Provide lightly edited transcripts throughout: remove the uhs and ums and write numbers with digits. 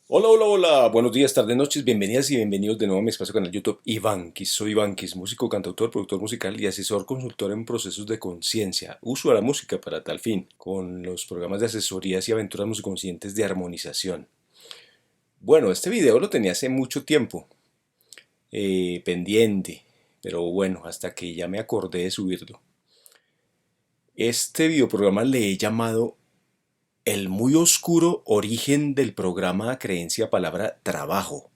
Hola, hola, hola, buenos días, tardes, noches, bienvenidas y bienvenidos de nuevo a mi espacio canal YouTube Ivankis. Soy Ivankis, músico, cantautor, productor musical y asesor consultor en procesos de conciencia. Uso a la música para tal fin, con los programas de asesorías y aventuras musiconscientes de armonización. Bueno, este video lo tenía hace mucho tiempo, pendiente, pero bueno, hasta que ya me acordé de subirlo. Este videoprograma le he llamado El muy oscuro origen del programa creencia palabra trabajo.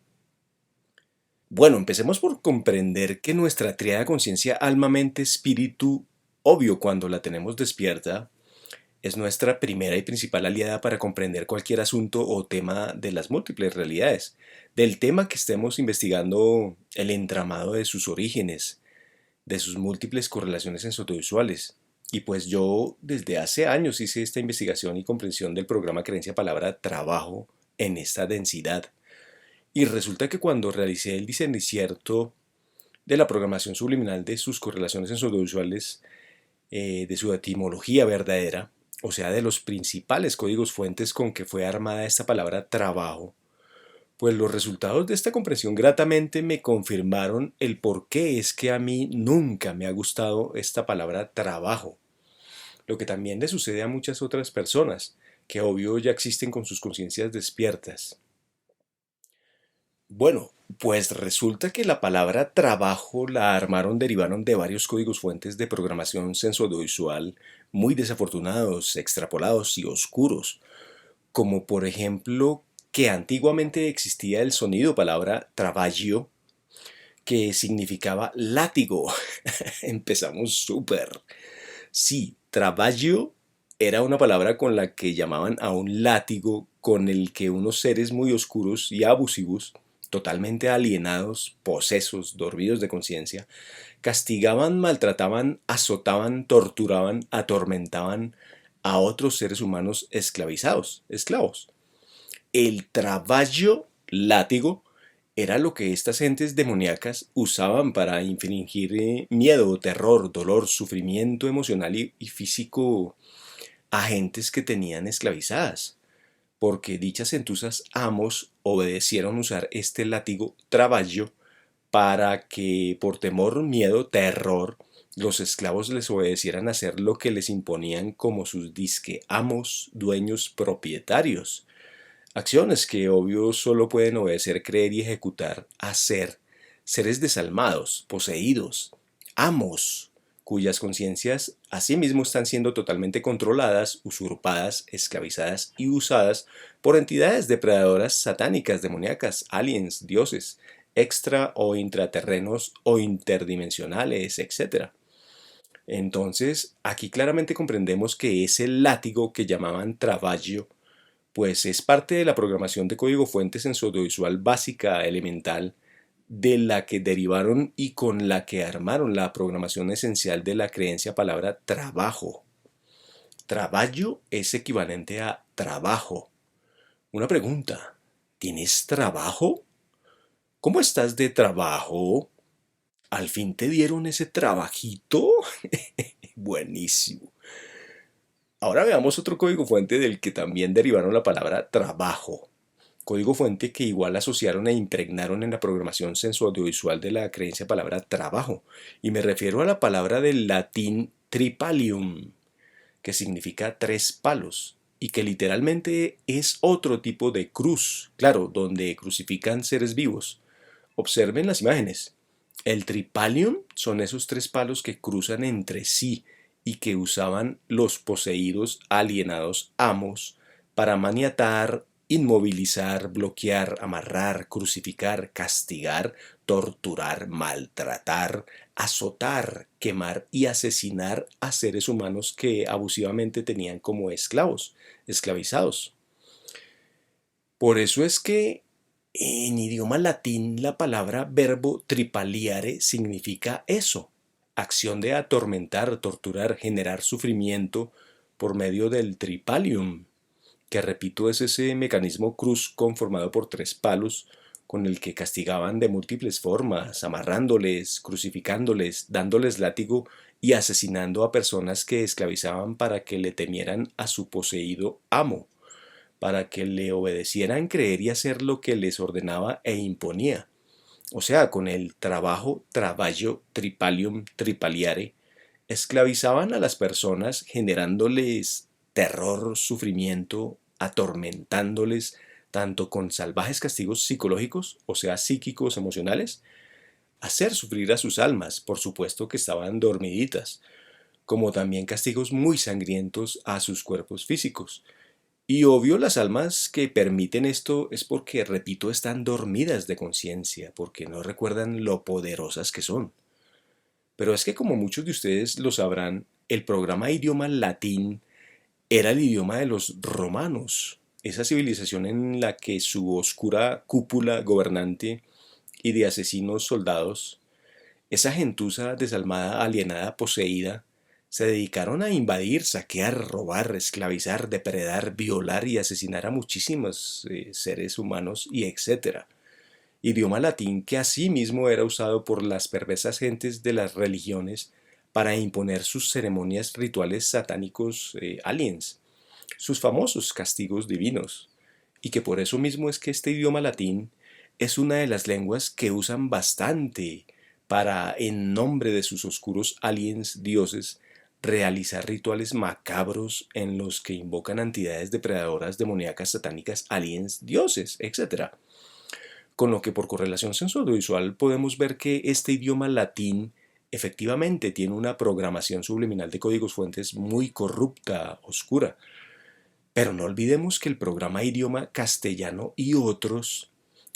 Bueno, empecemos por comprender que nuestra tríada conciencia, alma, mente, espíritu, obvio cuando la tenemos despierta, es nuestra primera y principal aliada para comprender cualquier asunto o tema de las múltiples realidades, del tema que estemos investigando, el entramado de sus orígenes, de sus múltiples correlaciones sensoriovisuales. Y pues yo desde hace años hice esta investigación y comprensión del programa Creencia Palabra Trabajo en esta densidad. Y resulta que cuando realicé el discernimiento de la programación subliminal de sus correlaciones sensoriovisuales, de su etimología verdadera, o sea, de los principales códigos fuentes con que fue armada esta palabra trabajo, pues los resultados de esta comprensión gratamente me confirmaron el por qué es que a mí nunca me ha gustado esta palabra trabajo, lo que también le sucede a muchas otras personas, que obvio ya existen con sus conciencias despiertas. Bueno, pues resulta que la palabra trabajo la armaron, derivaron de varios códigos fuentes de programación sensoriovisual muy desafortunados, extrapolados y oscuros, como por ejemplo que antiguamente existía el sonido palabra traballo, que significaba látigo. Empezamos súper. Sí, traballo era una palabra con la que llamaban a un látigo con el que unos seres muy oscuros y abusivos, totalmente alienados, posesos, dormidos de conciencia, castigaban, maltrataban, azotaban, torturaban, atormentaban a otros seres humanos esclavizados, esclavos. El traballo, látigo, era lo que estas gentes demoníacas usaban para infligir miedo, terror, dolor, sufrimiento emocional y físico a gentes que tenían esclavizadas, porque dichas centusas amos obedecieron usar este látigo traballo para que por temor, miedo, terror, los esclavos les obedecieran a hacer lo que les imponían como sus disque amos, dueños, propietarios. Acciones que obvio solo pueden obedecer, creer y ejecutar, hacer seres desalmados, poseídos, amos, cuyas conciencias asimismo están siendo totalmente controladas, usurpadas, esclavizadas y usadas por entidades depredadoras satánicas, demoníacas, aliens, dioses, extra o intraterrenos o interdimensionales, etc. Entonces, aquí claramente comprendemos que ese látigo que llamaban traballo pues es parte de la programación de código fuente sensoriovisual básica elemental de la que derivaron y con la que armaron la programación esencial de la creencia palabra trabajo. Traballo es equivalente a trabajo. Una pregunta, ¿tienes trabajo? ¿Cómo estás de trabajo? ¿Al fin te dieron ese trabajito? Buenísimo. Ahora veamos otro código fuente del que también derivaron la palabra trabajo. Código fuente que igual asociaron e impregnaron en la programación sensoaudiovisual de la creencia palabra trabajo. Y me refiero a la palabra del latín tripalium, que significa tres palos, y que literalmente es otro tipo de cruz, claro, donde crucifican seres vivos. Observen las imágenes. El tripalium son esos tres palos que cruzan entre sí y que usaban los poseídos, alienados amos para maniatar, inmovilizar, bloquear, amarrar, crucificar, castigar, torturar, maltratar, azotar, quemar y asesinar a seres humanos que abusivamente tenían como esclavos, esclavizados. Por eso es que en idioma latín la palabra verbo tripaliare significa eso, acción de atormentar, torturar, generar sufrimiento por medio del tripalium, que repito es ese mecanismo cruz conformado por tres palos con el que castigaban de múltiples formas, amarrándoles, crucificándoles, dándoles látigo y asesinando a personas que esclavizaban para que le temieran a su poseído amo. para que le obedecieran creer y hacer lo que les ordenaba e imponía. O sea, con el trabajo, traballo, tripalium, tripaliare, esclavizaban a las personas generándoles terror, sufrimiento, atormentándoles tanto con salvajes castigos psicológicos, o sea, psíquicos, emocionales, hacer sufrir a sus almas, por supuesto que estaban dormiditas, como también castigos muy sangrientos a sus cuerpos físicos. Y obvio, las almas que permiten esto es porque, repito, están dormidas de conciencia, porque no recuerdan lo poderosas que son. Pero es que como muchos de ustedes lo sabrán, el programa idioma latín era el idioma de los romanos, esa civilización en la que su oscura cúpula gobernante y de asesinos soldados, esa gentuza desalmada, alienada, poseída, se dedicaron a invadir, saquear, robar, esclavizar, depredar, violar y asesinar a muchísimos seres humanos y etcétera. Idioma latín que asimismo era usado por las perversas gentes de las religiones para imponer sus ceremonias rituales satánicos aliens, sus famosos castigos divinos, y que por eso mismo es que este idioma latín es una de las lenguas que usan bastante para, en nombre de sus oscuros aliens dioses, realizar rituales macabros en los que invocan entidades depredadoras, demoníacas, satánicas, aliens, dioses, etc. Con lo que por correlación sensoriovisual podemos ver que este idioma latín efectivamente tiene una programación subliminal de códigos fuentes muy corrupta, oscura. Pero no olvidemos que el programa idioma castellano y otros,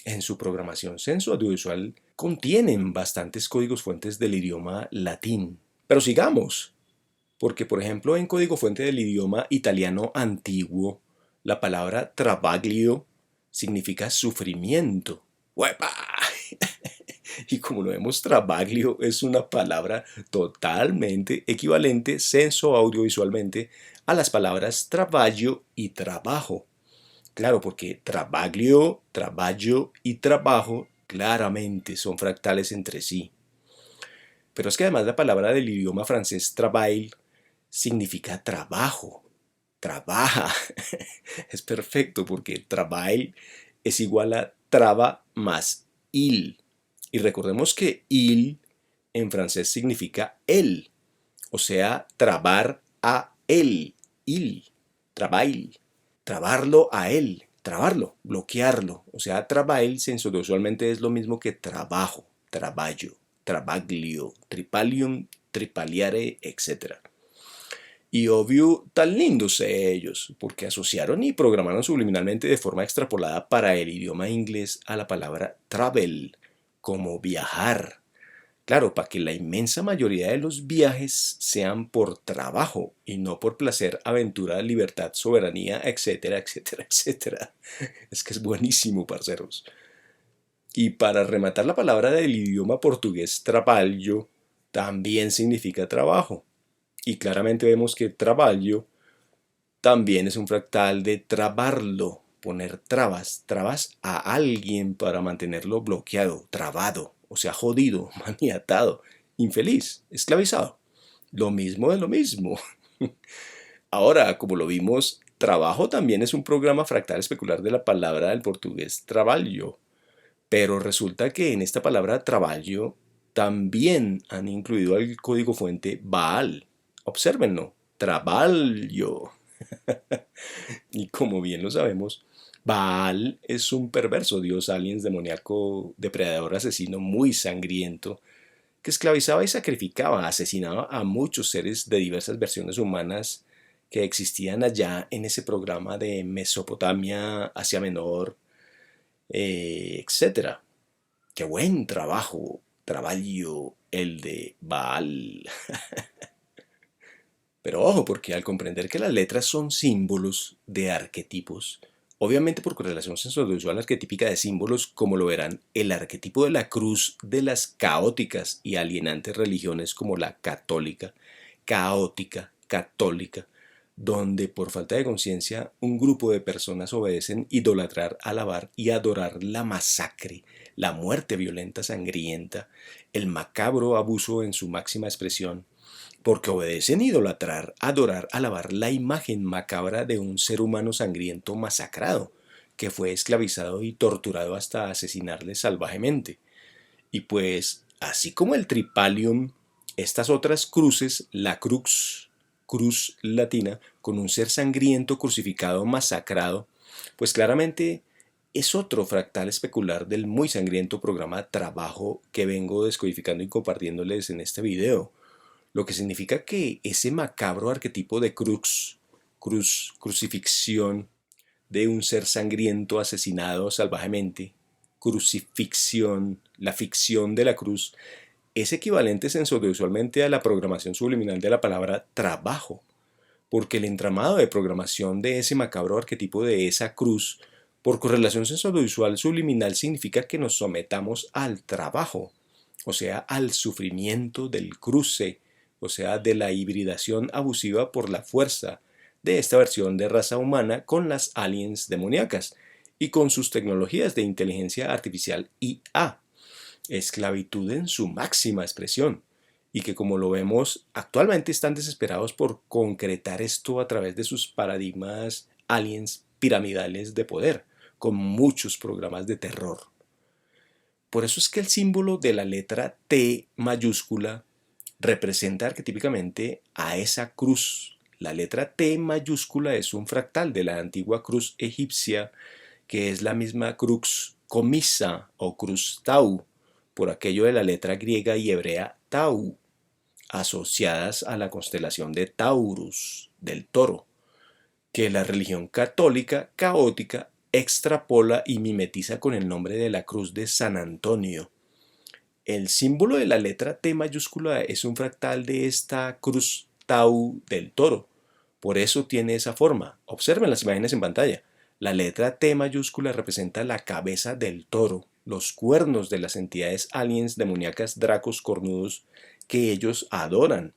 en su programación sensoaudiovisual, contienen bastantes códigos fuentes del idioma latín. Pero sigamos, porque por ejemplo en código fuente del idioma italiano antiguo, la palabra travaglio significa sufrimiento. ¡Huepa! Y como lo vemos, travaglio es una palabra totalmente equivalente senso-audiovisualmente a las palabras traballo y trabajo. Claro, porque travaglio, traballo y trabajo claramente son fractales entre sí. Pero es que además la palabra del idioma francés travail significa trabajo, trabaja. Es perfecto porque travail es igual a traba más il. Y recordemos que il en francés significa él, o sea, trabar a él, il, travail, trabarlo a él, trabarlo, bloquearlo. O sea, travail usualmente es lo mismo que trabajo, traballo, trabaglio, tripalium, tripaliare, etc. Y obvio, tan lindos ellos, porque asociaron y programaron subliminalmente de forma extrapolada para el idioma inglés a la palabra travel, como viajar. Claro, para que la inmensa mayoría de los viajes sean por trabajo y no por placer, aventura, libertad, soberanía, etcétera, etcétera, etcétera. Es que es buenísimo, parceros. Y para rematar, la palabra del idioma portugués trabalho también significa trabajo. Y claramente vemos que trabalho también es un fractal de trabarlo, poner trabas, trabas a alguien para mantenerlo bloqueado, trabado, o sea, jodido, maniatado, infeliz, esclavizado. Lo mismo de lo mismo. Ahora, como lo vimos, trabajo también es un programa fractal especular de la palabra del portugués trabalho. Pero resulta que en esta palabra trabalho también han incluido al código fuente Baal. Obsérvenlo, trabalho. Y como bien lo sabemos, Baal es un perverso dios aliens demoníaco, depredador, asesino muy sangriento, que esclavizaba y sacrificaba, asesinaba a muchos seres de diversas versiones humanas que existían allá en ese programa de Mesopotamia, Asia Menor, etcétera. Qué buen trabajo, trabajo el de Baal. Pero ojo, porque al comprender que las letras son símbolos de arquetipos, obviamente por correlación sensorial arquetípica de símbolos, como lo verán, el arquetipo de la cruz de las caóticas y alienantes religiones como la católica, caótica, católica, donde por falta de conciencia un grupo de personas obedecen idolatrar, alabar y adorar la masacre, la muerte violenta, sangrienta, el macabro abuso en su máxima expresión, porque obedecen idolatrar, adorar, alabar la imagen macabra de un ser humano sangriento masacrado, que fue esclavizado y torturado hasta asesinarle salvajemente. Y pues, así como el tripalium, estas otras cruces, la cruz latina, con un ser sangriento crucificado masacrado, pues claramente es otro fractal especular del muy sangriento programa Trabajo que vengo descodificando y compartiéndoles en este video. Lo que significa que ese macabro arquetipo de crucifixión de un ser sangriento asesinado salvajemente, crucifixión, la ficción de la cruz, es equivalente sensoriusualmente a la programación subliminal de la palabra trabajo, porque el entramado de programación de ese macabro arquetipo de esa cruz, por correlación sensoriovisual subliminal, significa que nos sometamos al trabajo, o sea, al sufrimiento del cruce, o sea, de la hibridación abusiva por la fuerza de esta versión de raza humana con las aliens demoníacas y con sus tecnologías de inteligencia artificial IA, esclavitud en su máxima expresión, y que como lo vemos actualmente están desesperados por concretar esto a través de sus paradigmas aliens piramidales de poder, con muchos programas de terror. Por eso es que el símbolo de la letra T mayúscula representa arquetípicamente a esa cruz. La letra T mayúscula es un fractal de la antigua cruz egipcia, que es la misma crux comisa o cruz tau, por aquello de la letra griega y hebrea tau, asociadas a la constelación de Taurus, del toro, que la religión católica caótica extrapola y mimetiza con el nombre de la cruz de San Antonio. El símbolo de la letra T mayúscula es un fractal de esta cruz tau del toro. Por eso tiene esa forma. Observen las imágenes en pantalla. La letra T mayúscula representa la cabeza del toro, los cuernos de las entidades aliens demoníacas dracos cornudos que ellos adoran.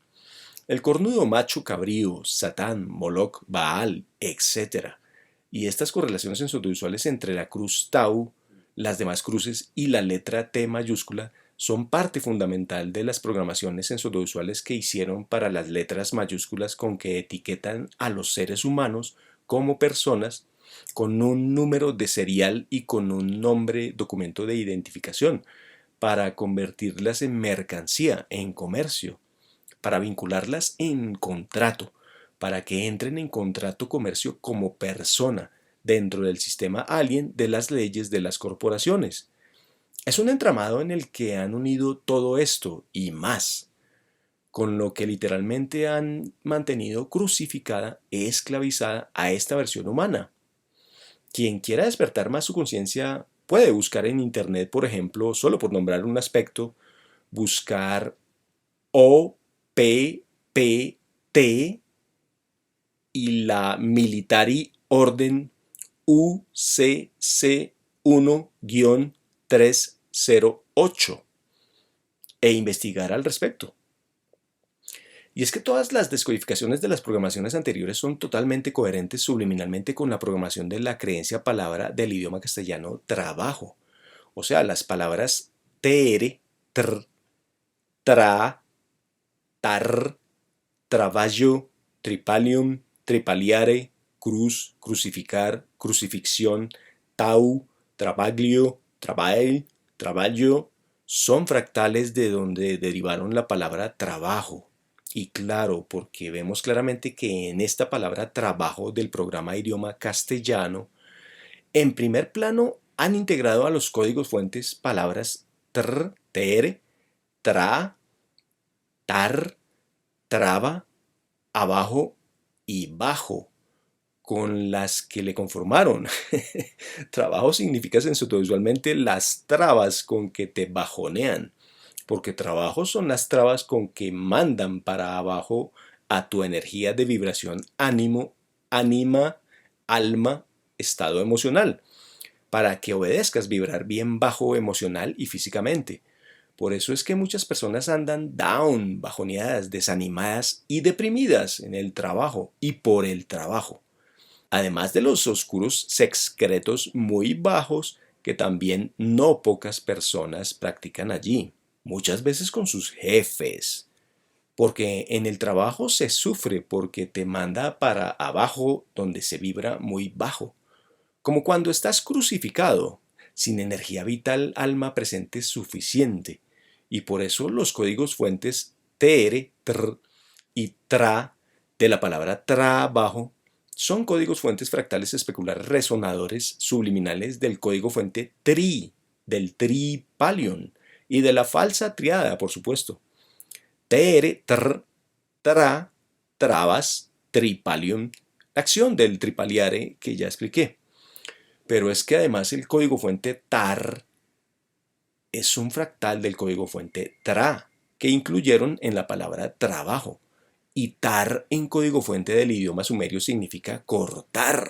El cornudo macho cabrío, Satán, Moloch, Baal, etc. Y estas correlaciones sensoriovisuales entre la cruz tau, las demás cruces y la letra T mayúscula son parte fundamental de las programaciones sensoriovisuales que hicieron para las letras mayúsculas con que etiquetan a los seres humanos como personas con un número de serial y con un nombre documento de identificación para convertirlas en mercancía, en comercio, para vincularlas en contrato, para que entren en contrato comercio como persona dentro del sistema alien de las leyes de las corporaciones. Es un entramado en el que han unido todo esto y más, con lo que literalmente han mantenido crucificada e esclavizada a esta versión humana. Quien quiera despertar más su conciencia puede buscar en internet, por ejemplo, solo por nombrar un aspecto, buscar OPPT y la Military Orden UCC1-308 e investigar al respecto. Y es que todas las descodificaciones de las programaciones anteriores son totalmente coherentes subliminalmente con la programación de la creencia palabra del idioma castellano trabajo. O sea, las palabras TR, TR, TRA, TAR, traballo, tripalium, tripaliare, cruz, crucificar, crucifixión, tau, trabaglio, trabael, traballo, son fractales de donde derivaron la palabra trabajo. Y claro, porque vemos claramente que en esta palabra trabajo del programa idioma castellano, en primer plano han integrado a los códigos fuentes palabras tr, tra, tar, traba, abajo y bajo, con las que le conformaron. Trabajo significa sensorialmente las trabas con que te bajonean, porque trabajo son las trabas con que mandan para abajo a tu energía de vibración ánimo, ánima, alma, estado emocional, para que obedezcas vibrar bien bajo emocional y físicamente. Por eso es que muchas personas andan down, bajoneadas, desanimadas y deprimidas en el trabajo y por el trabajo. Además de los oscuros secretos muy bajos que también no pocas personas practican allí, muchas veces con sus jefes. Porque en el trabajo se sufre porque te manda para abajo donde se vibra muy bajo. Como cuando estás crucificado, sin energía vital alma presente suficiente. Y por eso los códigos fuentes TR, TR y TRA de la palabra trabajo son códigos fuentes fractales especulares resonadores subliminales del código fuente TRI, del tripalion y de la falsa triada, por supuesto. TR, TR, TRA, trabas, tripalium, la acción del tripaliare que ya expliqué. Pero es que además el código fuente TAR es un fractal del código fuente TRA, que incluyeron en la palabra trabajo. Y tar en código fuente del idioma sumerio significa cortar.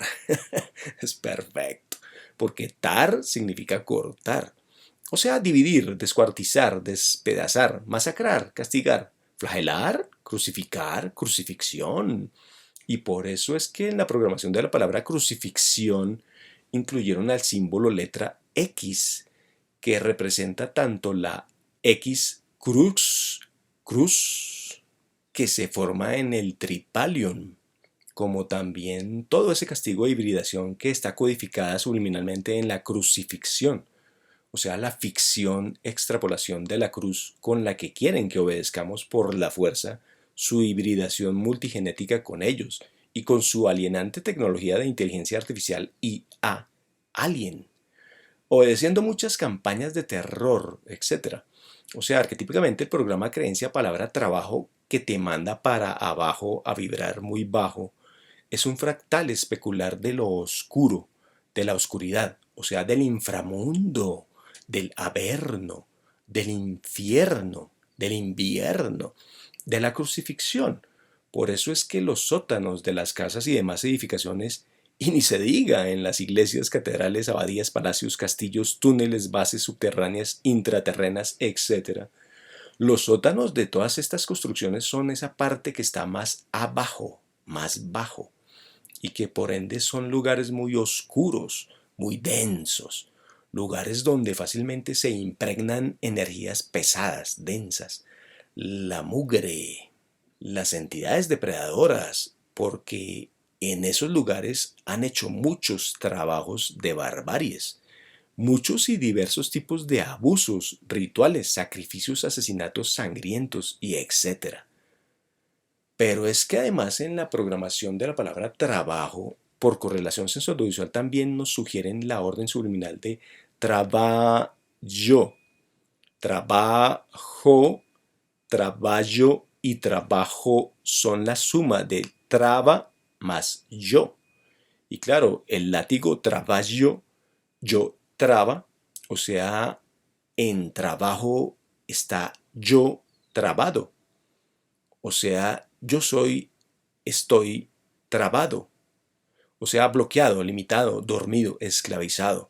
Es perfecto, porque tar significa cortar. O sea, dividir, descuartizar, despedazar, masacrar, castigar, flagelar, crucificar, crucifixión. Y por eso es que en la programación de la palabra crucifixión incluyeron al símbolo letra X, que representa tanto la X cruz, que se forma en el tripalion, como también todo ese castigo de hibridación que está codificada subliminalmente en la crucifixión, o sea, la ficción extrapolación de la cruz con la que quieren que obedezcamos por la fuerza su hibridación multigenética con ellos y con su alienante tecnología de inteligencia artificial IA, Alien, obedeciendo muchas campañas de terror, etcétera. O sea, arquetípicamente el programa creencia palabra trabajo que te manda para abajo a vibrar muy bajo es un fractal especular de lo oscuro, de la oscuridad, o sea, del inframundo, del averno, del infierno, del invierno, de la crucifixión. Por eso es que los sótanos de las casas y demás edificaciones, y ni se diga en las iglesias, catedrales, abadías, palacios, castillos, túneles, bases subterráneas, intraterrenas, etc. Los sótanos de todas estas construcciones son esa parte que está más abajo, más bajo, y que por ende son lugares muy oscuros, muy densos, lugares donde fácilmente se impregnan energías pesadas, densas, la mugre, las entidades depredadoras, porque en esos lugares han hecho muchos trabajos de barbaries, muchos y diversos tipos de abusos, rituales, sacrificios, asesinatos sangrientos y etcétera. Pero es que además en la programación de la palabra trabajo, por correlación sensorial también nos sugieren la orden subliminal de trabajo, trabajo, trabajo y trabajo son la suma de traba más yo. Y claro, el látigo trabajo, yo traba, o sea, en trabajo está yo trabado. O sea, yo soy, estoy trabado. O sea, bloqueado, limitado, dormido, esclavizado.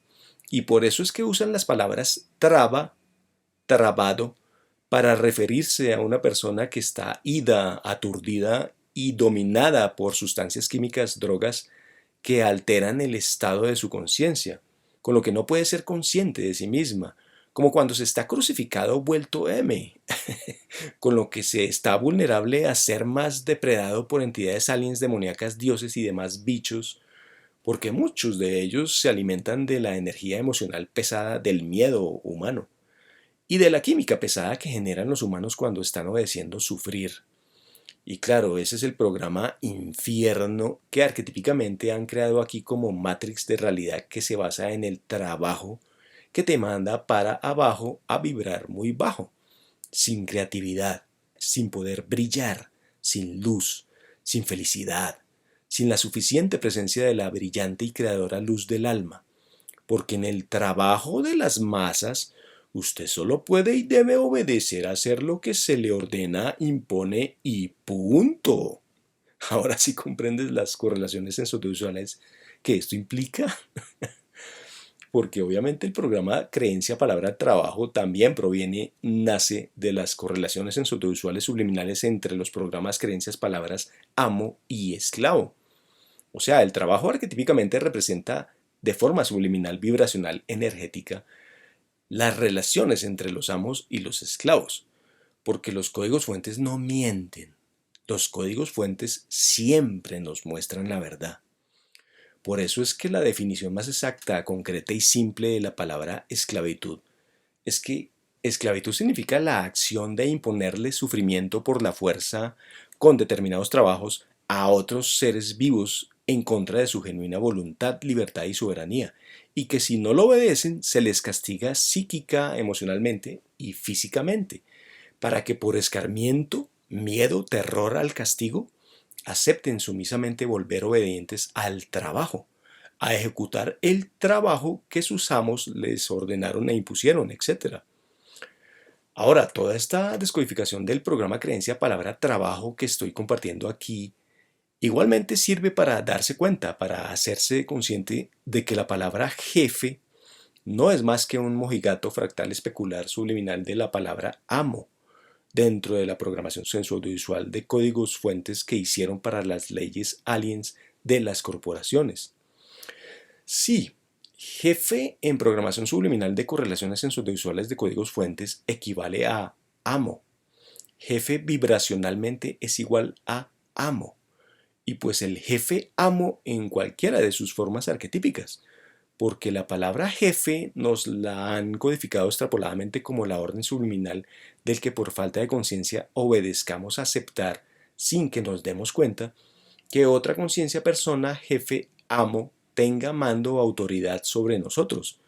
Y por eso es que usan las palabras traba, trabado, para referirse a una persona que está ida, aturdida y dominada por sustancias químicas, drogas, que alteran el estado de su conciencia, con lo que no puede ser consciente de sí misma, como cuando se está crucificado vuelto M, con lo que se está vulnerable a ser más depredado por entidades aliens demoníacas, dioses y demás bichos, porque muchos de ellos se alimentan de la energía emocional pesada del miedo humano y de la química pesada que generan los humanos cuando están obedeciendo sufrir. Y claro, ese es el programa infierno que arquetípicamente han creado aquí como Matrix de realidad que se basa en el trabajo que te manda para abajo a vibrar muy bajo, sin creatividad, sin poder brillar, sin luz, sin felicidad, sin la suficiente presencia de la brillante y creadora luz del alma, porque en el trabajo de las masas usted solo puede y debe obedecer a hacer lo que se le ordena, impone y punto. Ahora sí comprendes las correlaciones sensoriales que esto implica, porque obviamente el programa creencia palabra trabajo también nace de las correlaciones sensoriales subliminales entre los programas creencias palabras amo y esclavo. O sea, el trabajo arquetípicamente representa de forma subliminal, vibracional, energética, las relaciones entre los amos y los esclavos, porque los códigos fuentes no mienten. Los códigos fuentes siempre nos muestran la verdad. Por eso es que la definición más exacta, concreta y simple de la palabra esclavitud es que esclavitud significa la acción de imponerle sufrimiento por la fuerza con determinados trabajos a otros seres vivos en contra de su genuina voluntad, libertad y soberanía, y que si no lo obedecen se les castiga psíquica, emocionalmente y físicamente, para que por escarmiento, miedo, terror al castigo, acepten sumisamente volver obedientes al trabajo, a ejecutar el trabajo que sus amos les ordenaron e impusieron, etc. Ahora, toda esta descodificación del programa creencia palabra trabajo que estoy compartiendo aquí igualmente sirve para darse cuenta, para hacerse consciente de que la palabra jefe no es más que un mojigato fractal especular subliminal de la palabra amo dentro de la programación sensoaudiovisual de códigos fuentes que hicieron para las leyes aliens de las corporaciones. Sí, jefe en programación subliminal de correlaciones sensoaudiovisuales de códigos fuentes equivale a amo. Jefe vibracionalmente es igual a amo. Y pues el jefe amo en cualquiera de sus formas arquetípicas, porque la palabra jefe nos la han codificado extrapoladamente como la orden subliminal del que por falta de conciencia obedezcamos a aceptar, sin que nos demos cuenta, que otra conciencia persona, jefe, amo, tenga mando o autoridad sobre nosotros,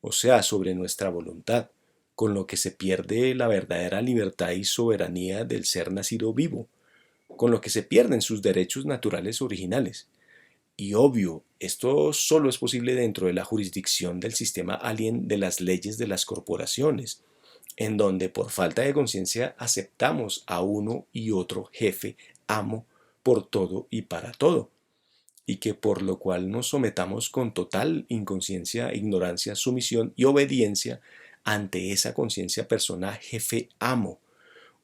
o sea, sobre nuestra voluntad, con lo que se pierde la verdadera libertad y soberanía del ser nacido vivo, con lo que se pierden sus derechos naturales originales. Y obvio, esto solo es posible dentro de la jurisdicción del sistema alien de las leyes de las corporaciones, en donde por falta de conciencia aceptamos a uno y otro jefe, amo, por todo y para todo, y que por lo cual nos sometamos con total inconsciencia, ignorancia, sumisión y obediencia ante esa conciencia persona, jefe, amo.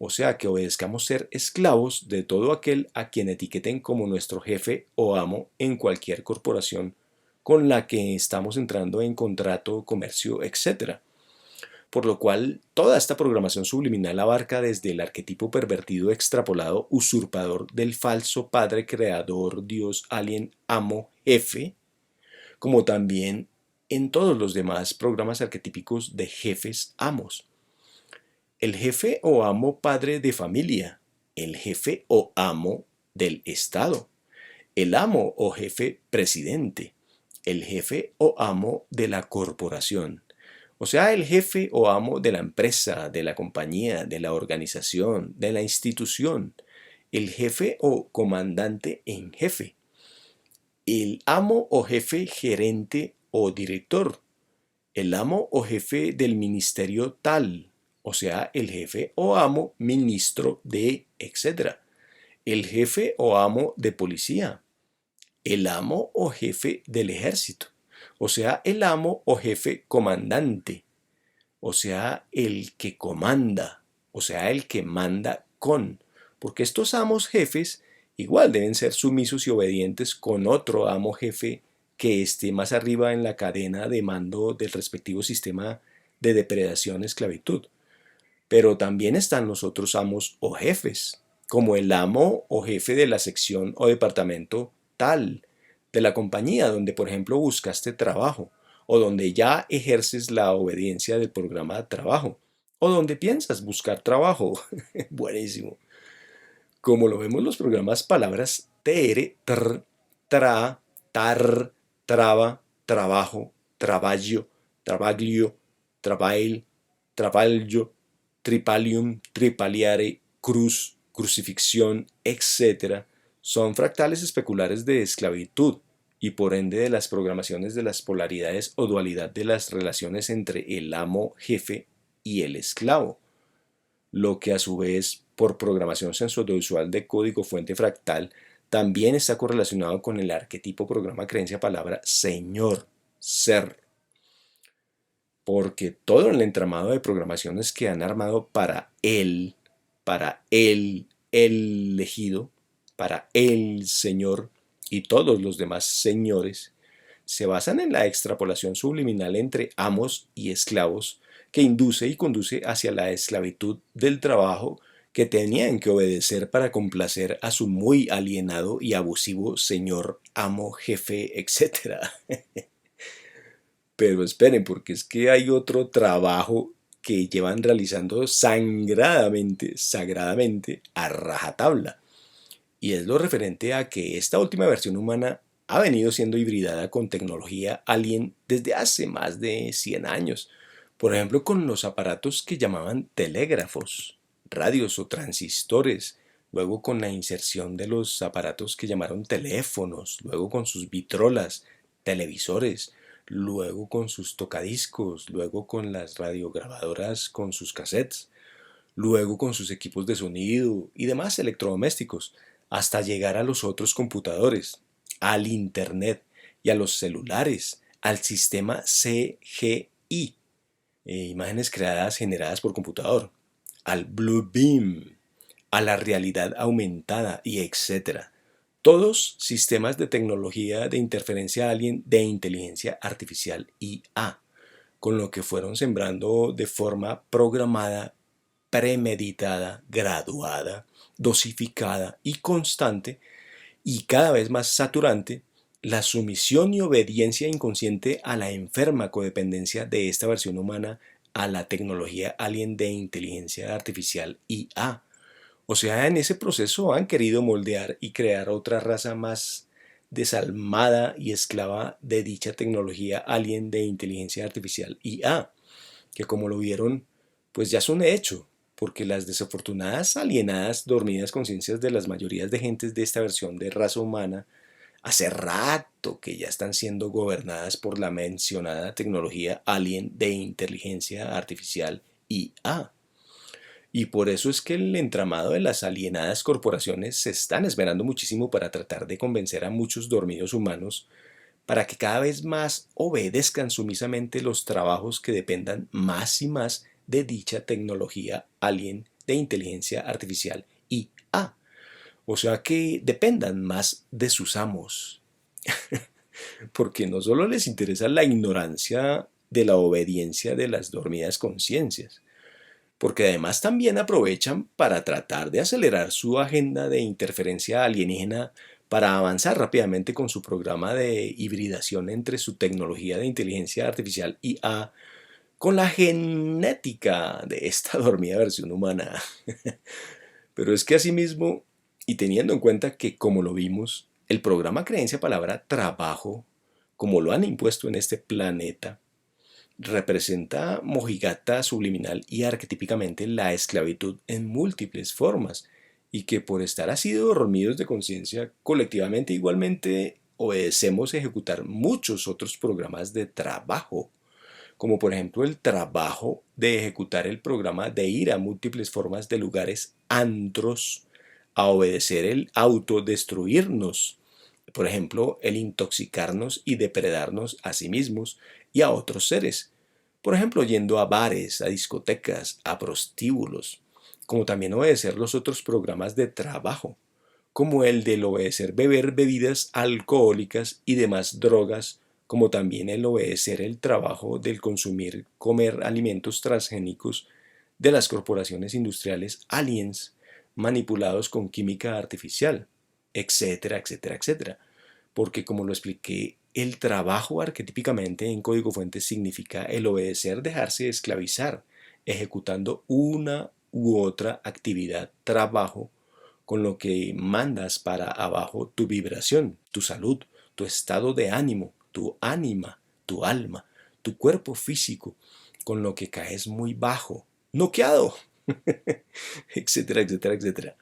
O sea, que obedezcamos ser esclavos de todo aquel a quien etiqueten como nuestro jefe o amo en cualquier corporación con la que estamos entrando en contrato, comercio, etc. Por lo cual, toda esta programación subliminal abarca desde el arquetipo pervertido, extrapolado, usurpador del falso padre, creador, Dios, alien, amo, jefe, como también en todos los demás programas arquetípicos de jefes, amos. El jefe o amo padre de familia, el jefe o amo del Estado, el amo o jefe presidente, el jefe o amo de la corporación, o sea, el jefe o amo de la empresa, de la compañía, de la organización, de la institución, el jefe o comandante en jefe, el amo o jefe gerente o director, el amo o jefe del ministerio tal, o sea, el jefe o amo ministro de, etc. El jefe o amo de policía, el amo o jefe del ejército, o sea, el amo o jefe comandante, o sea, el que comanda, o sea, el que manda con, porque estos amos jefes igual deben ser sumisos y obedientes con otro amo jefe que esté más arriba en la cadena de mando del respectivo sistema de depredación-esclavitud. Pero también están los otros amos o jefes, como el amo o jefe de la sección o departamento tal, de la compañía donde por ejemplo buscaste trabajo, o donde ya ejerces la obediencia del programa de trabajo, o donde piensas buscar trabajo. Buenísimo. Como lo vemos los programas palabras TR, TR, TRA, TAR, traba, trabajo, traballo, trabaglio, trabail, traballo, tripalium, tripaliare, cruz, crucifixión, etc., son fractales especulares de esclavitud y por ende de las programaciones de las polaridades o dualidad de las relaciones entre el amo jefe y el esclavo, lo que a su vez, por programación sensorial de código fuente fractal, también está correlacionado con el arquetipo programa creencia palabra señor, ser, porque todo el entramado de programaciones que han armado para él, el elegido, para el Señor y todos los demás señores, se basan en la extrapolación subliminal entre amos y esclavos que induce y conduce hacia la esclavitud del trabajo que tenían que obedecer para complacer a su muy alienado y abusivo señor, amo, jefe, etcétera. Pero esperen, porque es que hay otro trabajo que llevan realizando sagradamente, a rajatabla. Y es lo referente a que esta última versión humana ha venido siendo hibridada con tecnología alien desde hace más de 100 años. Por ejemplo, con los aparatos que llamaban telégrafos, radios o transistores, luego con la inserción de los aparatos que llamaron teléfonos, luego con sus vitrolas, televisores, luego con sus tocadiscos, luego con las radiograbadoras con sus cassettes, luego con sus equipos de sonido y demás electrodomésticos, hasta llegar a los otros computadores, al Internet y a los celulares, al sistema CGI, imágenes creadas generadas por computador, al Blue Beam, a la realidad aumentada y etcétera. Todos sistemas de tecnología de interferencia alien de inteligencia artificial IA, con lo que fueron sembrando de forma programada, premeditada, graduada, dosificada y constante, y cada vez más saturante, la sumisión y obediencia inconsciente a la enferma codependencia de esta versión humana a la tecnología alien de inteligencia artificial IA. O sea, en ese proceso han querido moldear y crear otra raza más desalmada y esclava de dicha tecnología alien de inteligencia artificial IA, que como lo vieron, pues ya es un hecho, porque las desafortunadas, alienadas, dormidas conciencias de las mayorías de gentes de esta versión de raza humana, hace rato que ya están siendo gobernadas por la mencionada tecnología alien de inteligencia artificial IA. Y por eso es que el entramado de las alienadas corporaciones se están esmerando muchísimo para tratar de convencer a muchos dormidos humanos para que cada vez más obedezcan sumisamente los trabajos que dependan más y más de dicha tecnología alien de inteligencia artificial IA. O sea, que dependan más de sus amos. Porque no solo les interesa la ignorancia de la obediencia de las dormidas conciencias, porque además también aprovechan para tratar de acelerar su agenda de interferencia alienígena para avanzar rápidamente con su programa de hibridación entre su tecnología de inteligencia artificial IA con la genética de esta dormida versión humana. Pero es que asimismo, y teniendo en cuenta que, como lo vimos, el programa creencia palabra trabajo, como lo han impuesto en este planeta, representa mojigata subliminal y arquetípicamente la esclavitud en múltiples formas, y que por estar así dormidos de conciencia, colectivamente igualmente obedecemos ejecutar muchos otros programas de trabajo, como por ejemplo el trabajo de ejecutar el programa de ir a múltiples formas de lugares antros, a obedecer el autodestruirnos, por ejemplo, el intoxicarnos y depredarnos a sí mismos y a otros seres, por ejemplo, yendo a bares, a discotecas, a prostíbulos, como también obedecer los otros programas de trabajo, como el del obedecer beber bebidas alcohólicas y demás drogas, como también el obedecer el trabajo del consumir, comer alimentos transgénicos de las corporaciones industriales aliens manipulados con química artificial, etcétera, etcétera, etcétera. Porque como lo expliqué, el trabajo arquetípicamente en código fuente significa el obedecer, dejarse esclavizar, ejecutando una u otra actividad, trabajo, con lo que mandas para abajo tu vibración, tu salud, tu estado de ánimo, tu ánima, tu alma, tu cuerpo físico, con lo que caes muy bajo, noqueado, etcétera, etcétera, etcétera.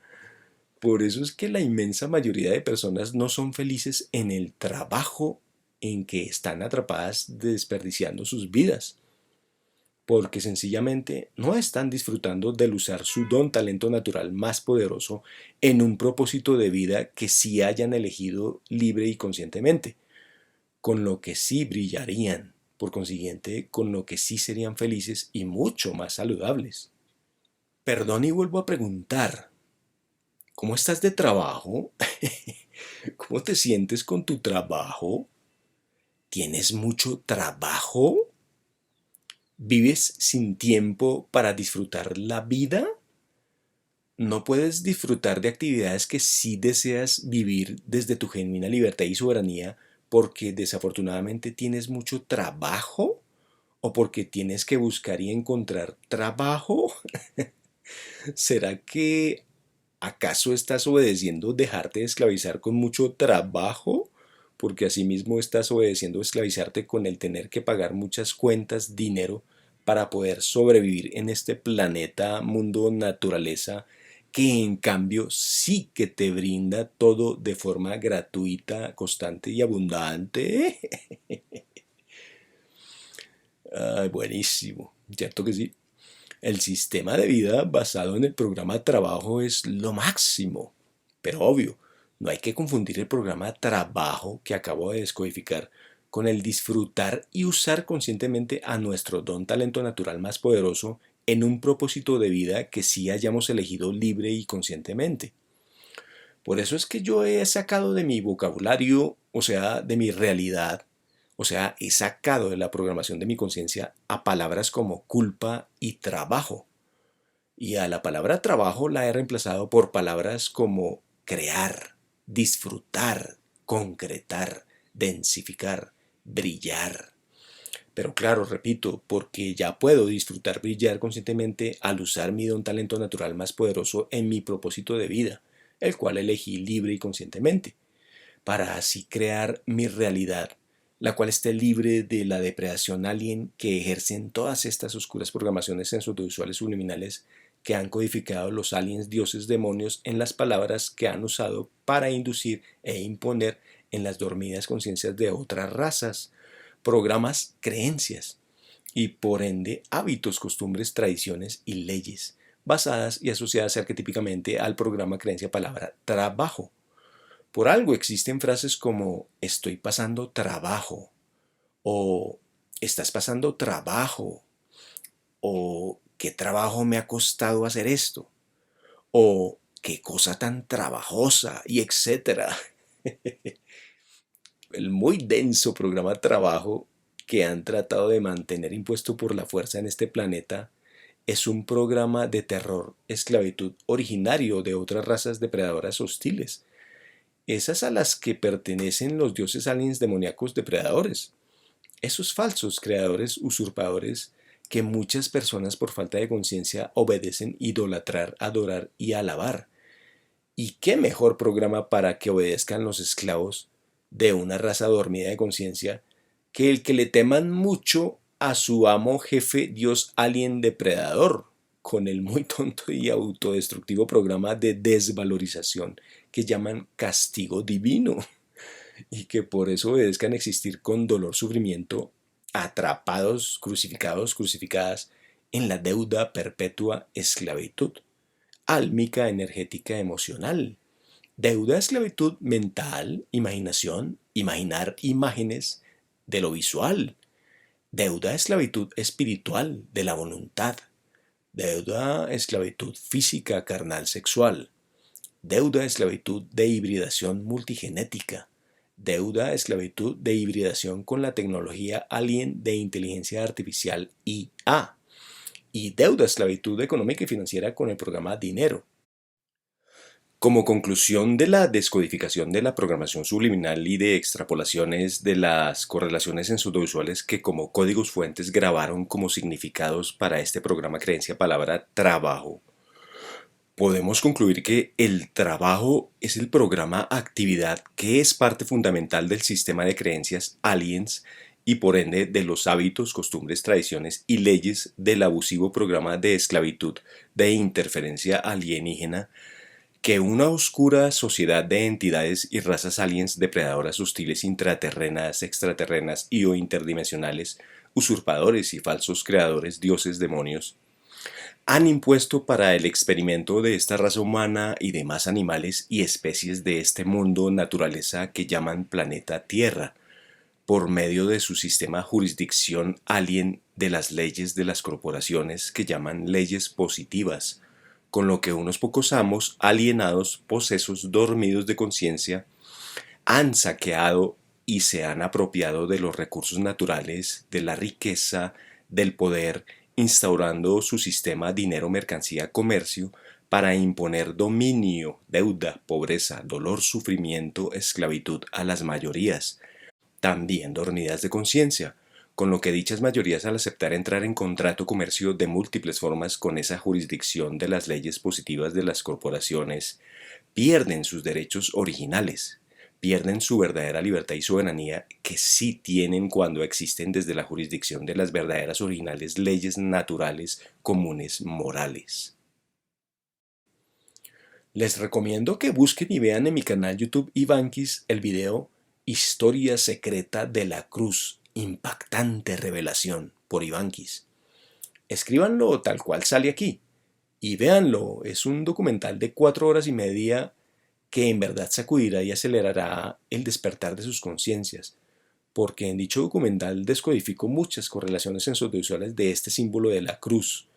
Por eso es que la inmensa mayoría de personas no son felices en el trabajo en que están atrapadas desperdiciando sus vidas, porque sencillamente no están disfrutando del usar su don talento natural más poderoso en un propósito de vida que sí hayan elegido libre y conscientemente, con lo que sí brillarían, por consiguiente, con lo que sí serían felices y mucho más saludables. Perdón y vuelvo a preguntar, ¿cómo estás de trabajo? ¿Cómo te sientes con tu trabajo? ¿Tienes mucho trabajo? ¿Vives sin tiempo para disfrutar la vida? ¿No puedes disfrutar de actividades que sí deseas vivir desde tu genuina libertad y soberanía porque desafortunadamente tienes mucho trabajo? ¿O porque tienes que buscar y encontrar trabajo? ¿Será que acaso estás obedeciendo dejarte de esclavizar con mucho trabajo? Porque asimismo estás obedeciendo esclavizarte con el tener que pagar muchas cuentas, dinero, para poder sobrevivir en este planeta, mundo, naturaleza, que en cambio sí que te brinda todo de forma gratuita, constante y abundante. Ay, buenísimo, ¿cierto que sí? El sistema de vida basado en el programa trabajo es lo máximo. Pero obvio, no hay que confundir el programa trabajo que acabo de descodificar con el disfrutar y usar conscientemente a nuestro don talento natural más poderoso en un propósito de vida que sí hayamos elegido libre y conscientemente. Por eso es que yo he sacado de mi vocabulario, o sea, de mi realidad, o sea, he sacado de la programación de mi conciencia a palabras como culpa y trabajo. Y a la palabra trabajo la he reemplazado por palabras como crear, disfrutar, concretar, densificar, brillar. Pero claro, repito, porque ya puedo disfrutar brillar conscientemente al usar mi don talento natural más poderoso en mi propósito de vida, el cual elegí libre y conscientemente, para así crear mi realidad, la cual esté libre de la depredación alien que ejercen todas estas oscuras programaciones sensoriales subliminales que han codificado los aliens, dioses, demonios en las palabras que han usado para inducir e imponer en las dormidas conciencias de otras razas, programas, creencias y por ende hábitos, costumbres, tradiciones y leyes basadas y asociadas arquetípicamente al programa creencia palabra trabajo. Por algo existen frases como estoy pasando trabajo o estás pasando trabajo o qué trabajo me ha costado hacer esto o qué cosa tan trabajosa y etcétera. El muy denso programa trabajo que han tratado de mantener impuesto por la fuerza en este planeta es un programa de terror, esclavitud originario de otras razas depredadoras hostiles, esas a las que pertenecen los dioses aliens demoníacos depredadores, esos falsos creadores usurpadores que muchas personas por falta de conciencia obedecen idolatrar, adorar y alabar. ¿Y qué mejor programa para que obedezcan los esclavos de una raza dormida de conciencia que el que le teman mucho a su amo jefe dios alien depredador, con el muy tonto y autodestructivo programa de desvalorización que llaman castigo divino, y que por eso obedezcan existir con dolor, sufrimiento, atrapados, crucificados, crucificadas en la deuda perpetua esclavitud, álmica, energética, emocional, deuda, esclavitud mental, imaginación, imaginar imágenes de lo visual, deuda, esclavitud espiritual, de la voluntad, deuda, esclavitud física, carnal, sexual, deuda, esclavitud de hibridación multigenética, deuda, esclavitud de hibridación con la tecnología alien de inteligencia artificial IA, y deuda, esclavitud económica y financiera con el programa Dinero. Como conclusión de la descodificación de la programación subliminal y de extrapolaciones de las correlaciones sensoriales que como códigos fuentes grabaron como significados para este programa creencia palabra trabajo, podemos concluir que el trabajo es el programa actividad que es parte fundamental del sistema de creencias aliens y por ende de los hábitos, costumbres, tradiciones y leyes del abusivo programa de esclavitud de interferencia alienígena que una oscura sociedad de entidades y razas aliens depredadoras hostiles intraterrenas, extraterrenas y o interdimensionales, usurpadores y falsos creadores, dioses, demonios, han impuesto para el experimento de esta raza humana y demás animales y especies de este mundo naturaleza que llaman planeta Tierra, por medio de su sistema jurisdicción alien de las leyes de las corporaciones que llaman leyes positivas, con lo que unos pocos amos alienados, posesos, dormidos de conciencia, han saqueado y se han apropiado de los recursos naturales, de la riqueza, del poder, instaurando su sistema dinero-mercancía-comercio para imponer dominio, deuda, pobreza, dolor, sufrimiento, esclavitud a las mayorías, también dormidas de conciencia, con lo que dichas mayorías al aceptar entrar en contrato comercio de múltiples formas con esa jurisdicción de las leyes positivas de las corporaciones, pierden sus derechos originales, pierden su verdadera libertad y soberanía que sí tienen cuando existen desde la jurisdicción de las verdaderas originales leyes naturales, comunes, morales. Les recomiendo que busquen y vean en mi canal YouTube Ivankis el video Historia secreta de la cruz, impactante revelación por Ivankis. Escríbanlo tal cual sale aquí y véanlo, es un documental de 4 horas y media que en verdad sacudirá y acelerará el despertar de sus conciencias, porque en dicho documental descodificó muchas correlaciones sensoriales de este símbolo de la cruz,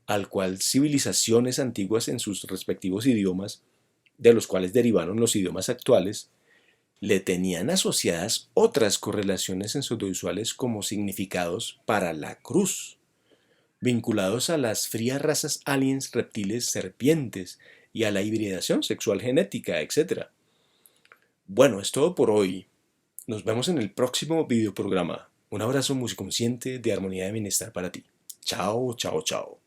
al cual civilizaciones antiguas en sus respectivos idiomas, de los cuales derivaron los idiomas actuales, le tenían asociadas otras correlaciones sensoriales como significados para la cruz, vinculados a las frías razas aliens, reptiles, serpientes y a la hibridación sexual genética, etc. Bueno, es todo por hoy. Nos vemos en el próximo videoprograma. Un abrazo muy consciente de armonía y bienestar para ti. Chao, chao, chao.